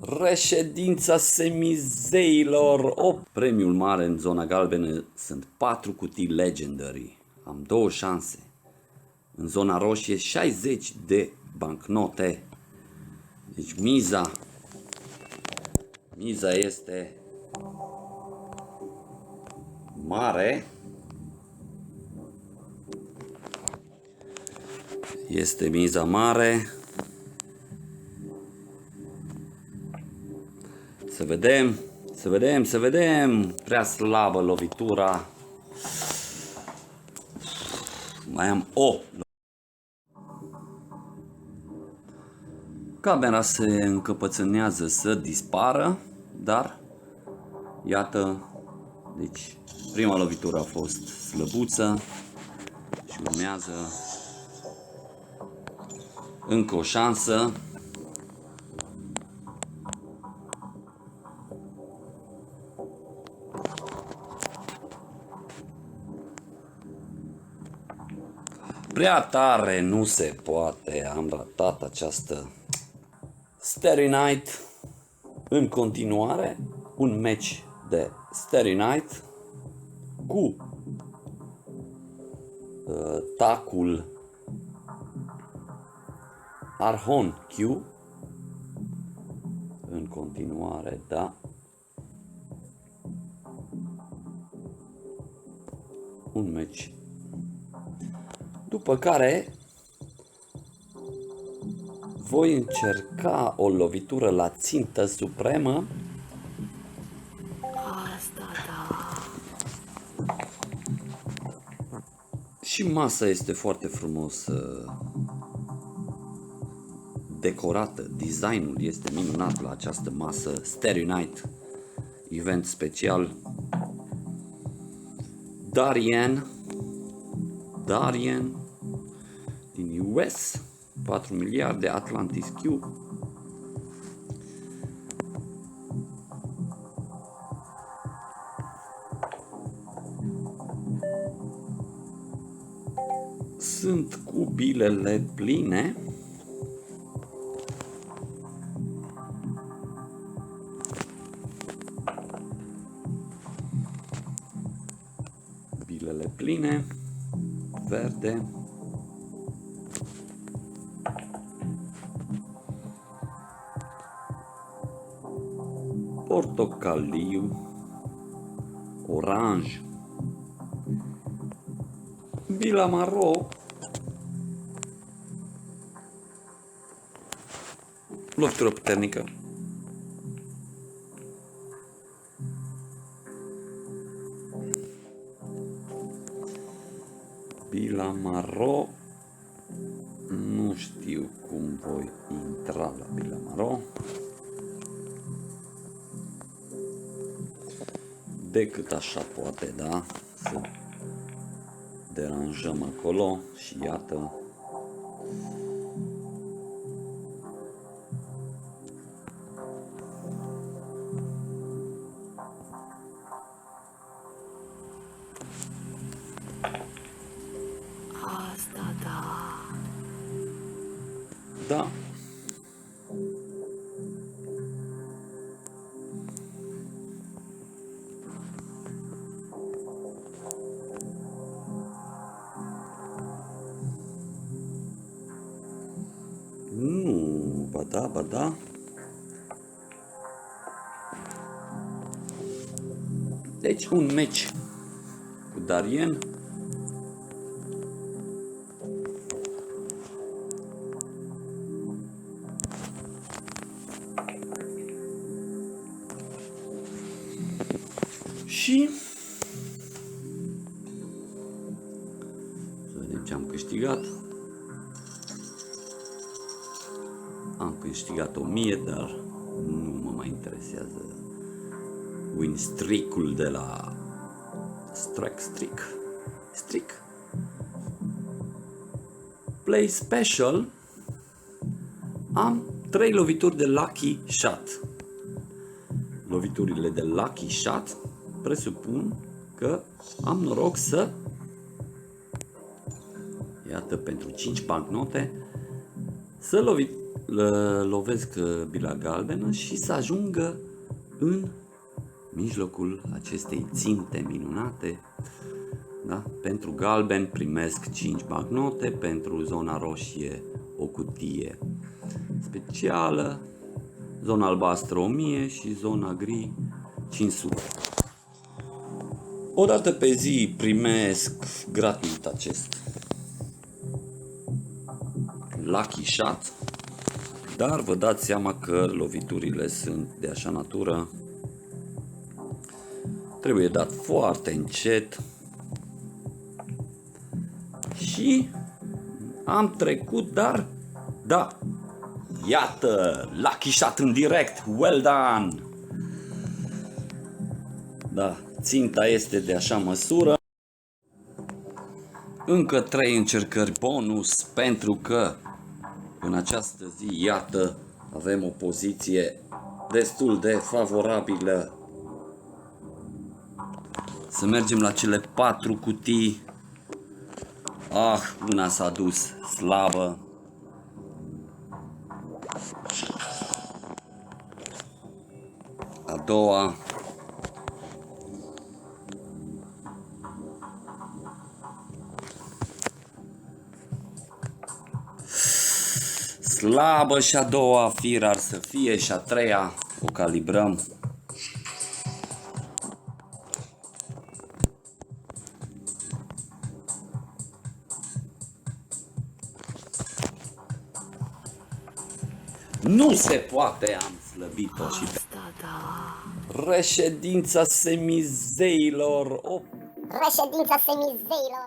Reședința semizeilor 8. Premiul mare în zona galbenă sunt 4 cutii Legendary. Am 2 șanse. În zona roșie 60 de bancnote. Deci miza este mare. Este miza mare. Să vedem. Prea slabă lovitura. Mai am o. Camera se încăpățânează să dispară, dar iată, deci prima lovitură a fost slăbuță și urmează încă o șansă. Prea tare nu se poate, am ratat această Starry Night. În continuare, un match de Starry Night cu tacul Arhon Q. În continuare, da. Un match. După care voi încerca o lovitură la țintă supremă. Asta da. Și masa este foarte frumos decorată. Designul este minunat la această masă Starry Night event special. Darien din US, 4 miliarde, Atlantis Q. Sunt cu bilele pline. Bilele pline, verde. Portocaliu, oranj, bila maro, lovitură puternică, bila maro, nu știu cum voi intra la bila maro, decât așa poate, da, să deranjăm acolo și iată. Asta da. Da. Nu, ba da. Deci un match cu Darien. Și să vedem ce am câștigat. Am câștigat 1000, dar nu mă mai interesează win streak-ul de la Streak. Play special. Am 3 lovituri de Lucky Shot. Loviturile de Lucky Shot presupun că am noroc să, iată, pentru 5 bancnote să lovesc bila galbenă și să ajungă în mijlocul acestei ținte minunate. Da? Pentru galben primesc 5 bancnote, pentru zona roșie o cutie specială, zona albastră 1000 și zona gri 500. O dată pe zi primesc gratuit acest Lucky Shot, dar vă dați seama că loviturile sunt de așa natură. Trebuie dat foarte încet. Și am trecut, dar da, iată, Lucky Shot în direct, well done! Da, ținta este de așa măsură. Încă 3 încercări bonus, pentru că în această zi, iată, avem o poziție destul de favorabilă. Să mergem la cele 4 cutii. Ah, una s-a dus slabă. A doua. Slabă și a doua, fir ar să fie, și a treia o calibrăm. Nu se poate, am slăbit-o și pe Da. reședința semizeilor. Reședința semizeilor.